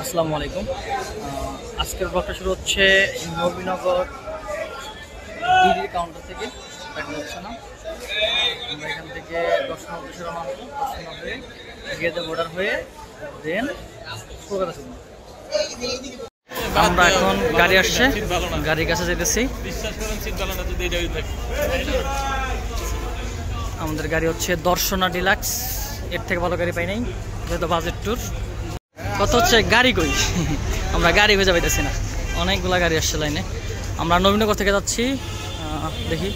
আসসালামু আলাইকুম। আজকের ব্লগটা শুরু হচ্ছে নবীনগর ডিডি কাউন্টার থেকে। দেখা যাচ্ছে না, আমরা এখান থেকে দর্শন উদ্দেশ্যে রওনা হবো। দর্শন হয়ে গিয়ে বর্ডার হয়ে দেন কলকাতা শুরু। আমরা এখন গাড়ি আসছে, গাড়ির কাছে যেতেছি। আমাদের গাড়ি হচ্ছে দর্শনা ডিলাক্স, এর থেকে ভালো গাড়ি পাই নাই, যেহেতু বাজেট ট্যুর। কত হচ্ছে গাড়ি কই, আমরা গাড়ি খুঁজে পাইতেছি না, অনেকগুলা গাড়ি আসছে লাইনে। আমরা নবীনগর থেকে যাচ্ছি, দেখি।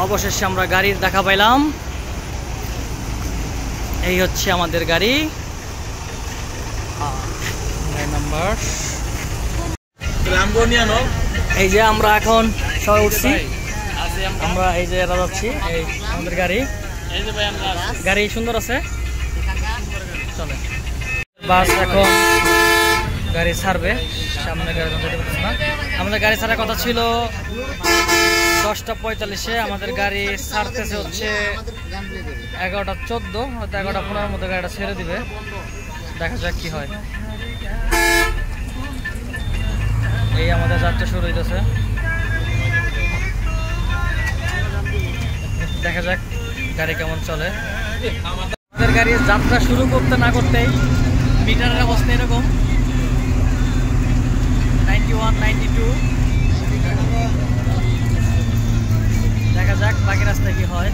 অবশেষে আমরা গাড়ির দেখা পাইলাম। এই হচ্ছে আমাদের গাড়ি নাম্বার। এই যে আমরা এখন সবাই উঠছি, আমরা এই যে যাচ্ছি, এই আমাদের গাড়ি। গাড়ি সুন্দর আছে, চলে। বাস এখন গাড়ি ছাড়বে, সামনে গাড়ি যেতে পারতেছে না। আমাদের গাড়ি ছাড়ার কথা ছিল 10টা 45-এ, আমাদের গাড়ি ছাড়তেছে হচ্ছে 11টা 14, হয়তো 11টা 15-এর মধ্যে গাড়িটা ছেড়ে দিবে। দেখা যাক কি হয়। এই আমাদের যাত্রা শুরু হইতেছে, দেখা যাক গাড়ি কেমন চলে। আমাদের গাড়ির যাত্রা শুরু করতে না করতেই মিটারের অবস্থা এরকম 91, 92। দেখা যাক বাকি রাস্তায় কি হয়।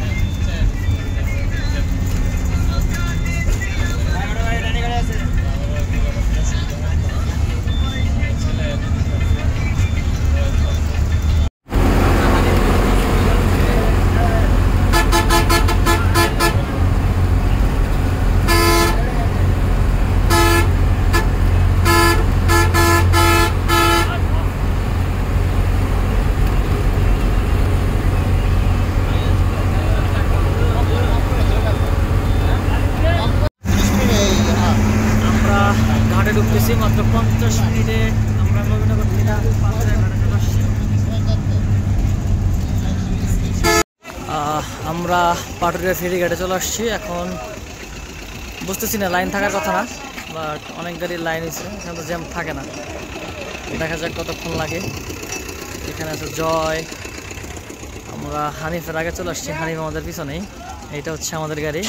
ঢুকতেছি মাত্র 50 মিনিটে। আমরা নবীনগর থেকে আমরা পাটুরিয়া ফেরিঘাটে চলে আসছি। এখন বুঝতেছি না, লাইন থাকার কথা না, বাট অনেক গাড়ির লাইন হয়েছে, এখানে তো জ্যাম থাকে না। দেখা যাক কতক্ষণ লাগে। এখানে আছে জয়। আমরা হানিফের আগে চলে আসছি, হানিফ আমাদের পিছনেই। এইটা হচ্ছে আমাদের গাড়ি।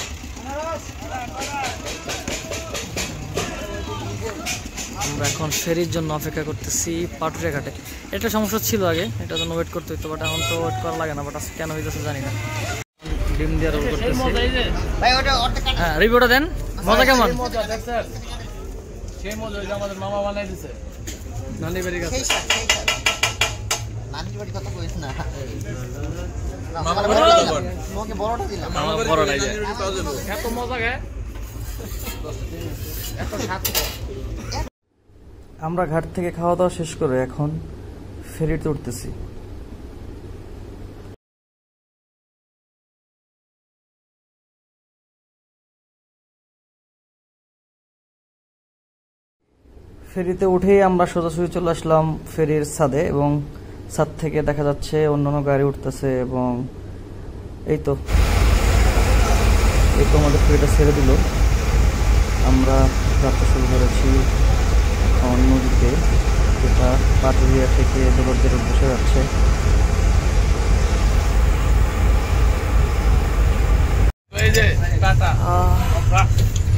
আমরা এখন ফেরির জন্য অপেক্ষা করতেছি পাটুরিয়া ঘাটে। এটা সমস্যা ছিল আগে, এটা জন্য ওয়েট করতে হতো, বাট এখন তো ওয়েট করা লাগে না। বাট আজকে কেন হইতেছে জানি না। ডিম দিয়ে রোল করতেছি। হ্যাঁ, রিভিউটা দেন, মজা কেমন? আমাদের মামা বানাই দিছে নানি বাড়ির কাছে। নানি বাড়ি কথা কইছ না, মামা বড়টা দিলাম, মামা বড়টা দিলাম। এত মজা গে, এত স্বাদ। আমরা ঘাট থেকে খাওয়া দাওয়া শেষ করে এখন ফেরিতে উঠতেছি। ফেরিতে উঠেই আমরা সোজাসুজি চলে আসলাম ফেরির ছাদে, এবং ছাদ থেকে দেখা যাচ্ছে অন্যান্য গাড়ি উঠতেছে। এবং এই তো আমাদের ফেরিটা ছেড়ে দিল। আমরা যাত্রা শুরু করেছি নদীতে, যেটা পাটুরিয়া থেকে দোলরদের উদ্দেশ্যে যাচ্ছে।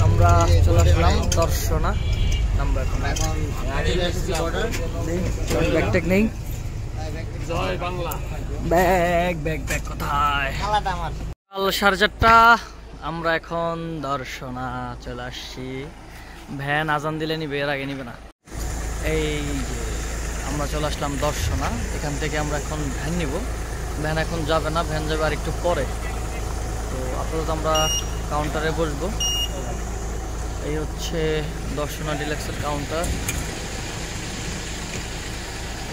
আমরা চলে আসলাম দর্শনা। আমরা ব্যাগ নেই, ব্যাগ কোথায়? কাল 4:30, আমরা এখন দর্শনা চলে আসছি। ভ্যান আজান দিলে নিবে, এর আগে নিবে না। এই যে আমরা চলে আসলাম দর্শনা। এখান থেকে আমরা এখন ভ্যান নিব। ভ্যান এখন যাবে না, ভ্যান যাবে আর একটু পরে। তো আপাতত আমরা কাউন্টারে বসবো। এই হচ্ছে দর্শনা ডিলাক্সের কাউন্টার,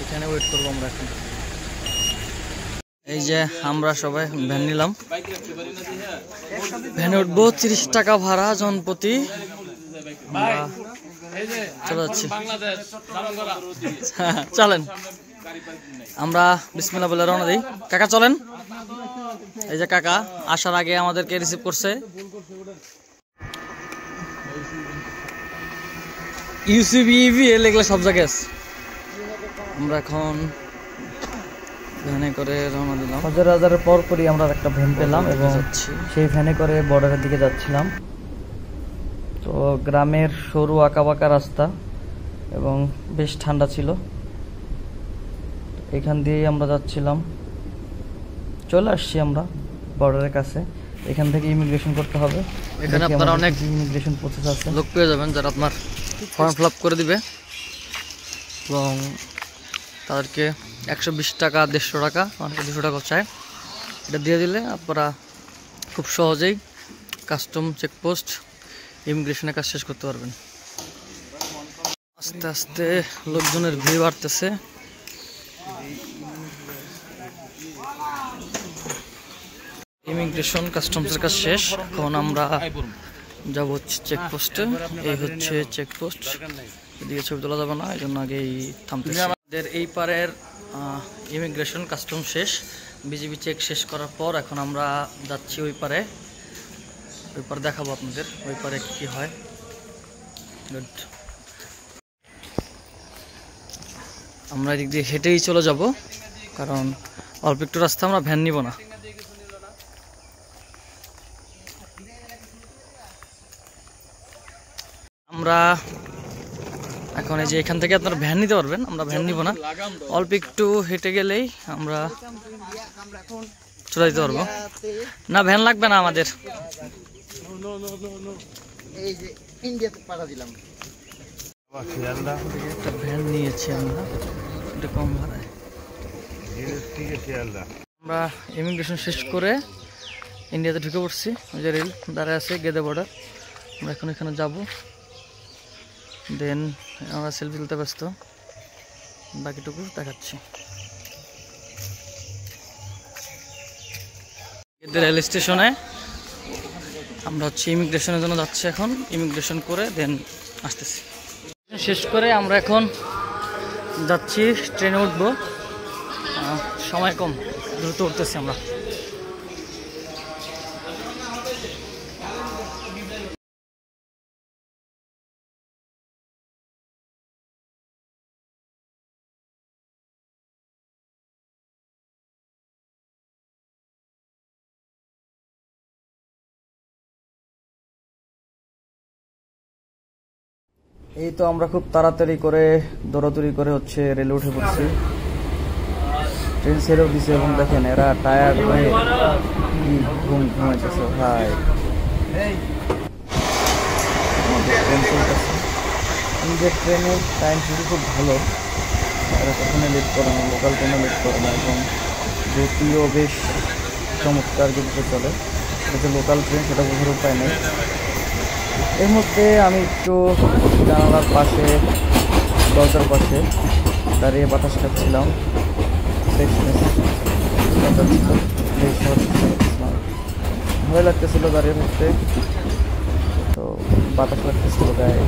এখানে ওয়েট করবো আমরা এখন। এই যে আমরা সবাই ভ্যান নিলাম, ভ্যানে উঠবো। 30 টাকা ভাড়া জনপ্রতি। চলে যাচ্ছি, চলেন আমরা বিসমিল্লাহ বলে রওনা দিই। কাকা চলেন। এই যে কাকা আসার আগে আমাদেরকে রিসিভ করছে। ইউসিবি ইভি এগুলো সব জায়গায় আছে। আমরা এখন ভ্যানে করে রওনা দিলাম। হাজারের পরপরই আমরা একটা ভ্যান পেলাম এবং সেই ভ্যানে করে বর্ডারের দিকে যাচ্ছিলাম। তো গ্রামের সরু আঁকাবাঁকা রাস্তা এবং বেশ ঠান্ডা ছিল, এখান দিয়েই আমরা যাচ্ছিলাম। চলে আসছি আমরা বর্ডারের কাছে। এখান থেকে ইমিগ্রেশন করতে হবে। এখানে আপনারা অনেক ইমিগ্রেশন প্রসেস আছে, লোক পেয়ে যাবেন যারা আপনার ফর্ম ফিল আপ করে দিবে এবং তাদেরকে 120 টাকা 150 টাকা অনেকে 200 টাকা চায়। এটা দিয়ে দিলে আপনারা খুব সহজেই কাস্টম চেকপোস্ট ইমিগ্রেশনের কাজ শেষ করতে পারবেন। আস্তে আস্তে লোকজনের ভিড় বাড়তেছে। ইমিগ্রেশন কাস্টমসের কাজ শেষ, এখন আমরা যাব হচ্ছে চেকপোস্টে। এই হচ্ছে চেকপোস্ট, এদিকে ছবি তোলা যাবে না, এই জন্য আগেই থামতেছি। আমাদের এই পারের ইমিগ্রেশন কাস্টম শেষ, বিজিবি চেক শেষ করার পর এখন আমরা যাচ্ছি ওই পারে। ওই পারে দেখাবো আপনাদের ওই পারে কি হয়। গুড, আমরা এদিক দিয়ে হেঁটেই চলে যাব, কারণ অল্প একটু রাস্তা, আমরা ভ্যান নিব না। আমরা এখন এই যে এখান থেকে আপনারা ভ্যান নিতে পারবেন, আমরা ভ্যান নিব না, অল্প একটু হেঁটে গেলেই আমরা চলে যেতে পারবো। না ভ্যান লাগবে না আমাদের, একটা ভ্যান নিয়েছি আমরা, এটা কম ভাড়ায়। আমরা ইমিগ্রেশন শেষ করে ইন্ডিয়াতে ঢুকে পড়ছি। ওই যে রেল দাঁড়ায় আছে গেদে বর্ডার, আমরা এখন এখানে যাব। দেন আমরা সেলফি তুলতে ব্যস্ত, বাকিটুকু দেখাচ্ছি। রেল স্টেশনে আমরা হচ্ছে ইমিগ্রেশনের জন্য যাচ্ছি। এখন ইমিগ্রেশন করে দেন আসতেছি। শেষ করে আমরা এখন যাচ্ছি, ট্রেনে উঠবো, সময় কম, দ্রুত উঠতেছি আমরা। এই তো আমরা খুব তাড়াতাড়ি করে দৌড়াদৌড়ি করে হচ্ছে রেলে উঠে পড়ছি। ট্রেন ছেড়েও দিছে এবং দেখেন এরা টায়ার্ড হয়ে ঘুমাইতেছে ভাই। ট্রেন চলতেছে, আমাদের ট্রেনের টাইম শুধু খুব ভালো, এরা কখনো লেট করে না, লোকাল ট্রেনে লেট করে না এবং গতিও বেশ চমৎকার গতিতে চলে। এটা লোকাল ট্রেন, সেটা বোঝার উপায় নেই। এর মধ্যে আমি একটু জানালার পাশে, দরজার পাশে দাঁড়িয়ে বাতাস খাচ্ছিলাম। ভালো লাগতেছিল দাঁড়িয়ে থাকতে, তো বাতাস লাগতেছিল গায়ে।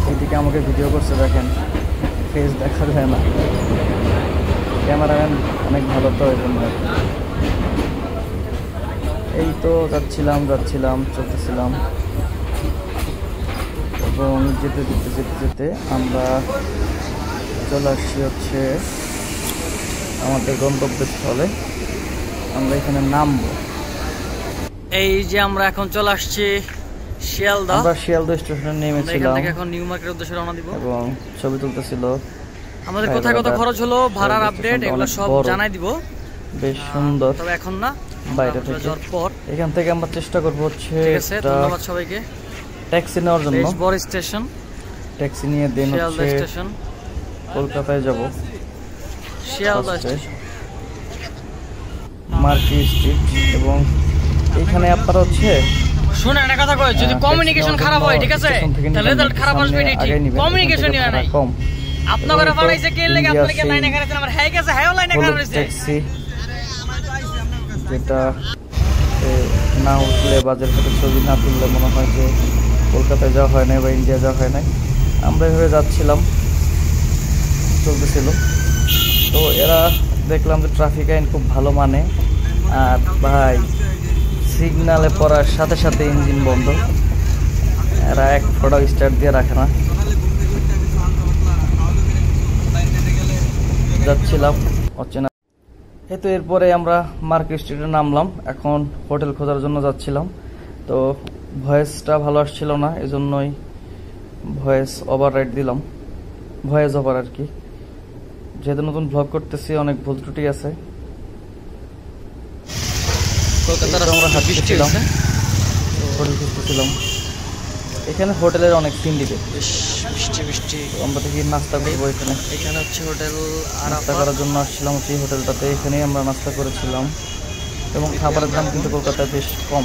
এইদিকে আমাকে ভিডিও করছে, দেখেন ফেস দেখা যায় না, ক্যামেরাম্যান অনেক ভালো তো এই জন্য। এই তো যাচ্ছিলাম চলতেছিলাম এবং যেতে যেতে যেতে যেতে আমরা চলে আসছি হচ্ছে আমাদের গন্তব্যস্থলে। আমরা এখানে নামবো। এই যে আমরা এখন চলে আসছি শিয়ালদা। আমরা শিয়ালদা স্টেশনে নেমেছিলাম, এখন নিউ মার্কেটের উদ্দেশ্যে রওনা দিব এবং ছবি তুলতেছিল। আমাদের কোথায় কত খরচ হলো, ভাড়ার আপডেট এগুলো সব জানাই দিব। বেশ সুন্দর, তবে এখন না, বাইরে থেকে যাওয়ার পর। এখান থেকে আমরা চেষ্টা করব হচ্ছে, ধন্যবাদ সবাইকে, ট্যাক্সি নেওয়ার জন্য। বেশ বড় স্টেশন, ট্যাক্সি নিয়ে দেন শিয়ালদা স্টেশন কলকাতায় যাব। Sealdah station, market street. এবং এইখানে আপনারা হচ্ছে শুনে একটা কথা কই, যদি কমিউনিকেশন খারাপ হয়, ঠিক আছে, তাহলে রেজাল্ট খারাপ আসবে। ঠিক কমিউনিকেশন নিয়ে নাই, আপনারা বাড়াইছে কে লাগে, আপনারা লাইনে খারাপ আমার হ্যাঁ গেছে, হ্যাঁ লাইনে খারাপ হইছে। ট্যাক্সি যেটা না উঠলে, বাজার সাথে ছবি না তুললে মনে হয় যে কলকাতায় যাওয়া হয় নাই বা ইন্ডিয়া যাওয়া হয় নাই। আমরা এভাবে যাচ্ছিলাম, চলতেছিল। তো এরা দেখলাম যে ট্রাফিক আইন খুব ভালো মানে, আর ভাই সিগনালে পড়ার সাথে সাথে ইঞ্জিন বন্ধ। এরা এক ফটো স্টার্ট দিয়ে রাখে না। যাচ্ছিলাম অচেনা। এই তো এরপরে আমরা মার্কেট স্ট্রিটে নামলাম, এখন হোটেল খোঁজার জন্য যাচ্ছিলাম। তো ভয়েসটা ভালো আসছিল না, এজন্যই ভয়েস ওভার রাইট দিলাম, ভয়েস ওভার আর কি। যেহেতু নতুন ব্লগ করতেছি অনেক ভুল ত্রুটি আছে। আমরা হাঁটতেছিলাম, হোটেল খুঁজতেছিলাম। এখানে হোটেলের অনেক সিন দিবে, বৃষ্টি বৃষ্টি। আমরা দেখি নাস্তা করবো এখানে। এখানে হচ্ছে হোটেল, নাস্তা করার জন্য আসছিলাম সেই হোটেলটাতে। এখানেই আমরা নাস্তা করেছিলাম এবং খাবারের দাম কিন্তু কলকাতায় বেশ কম।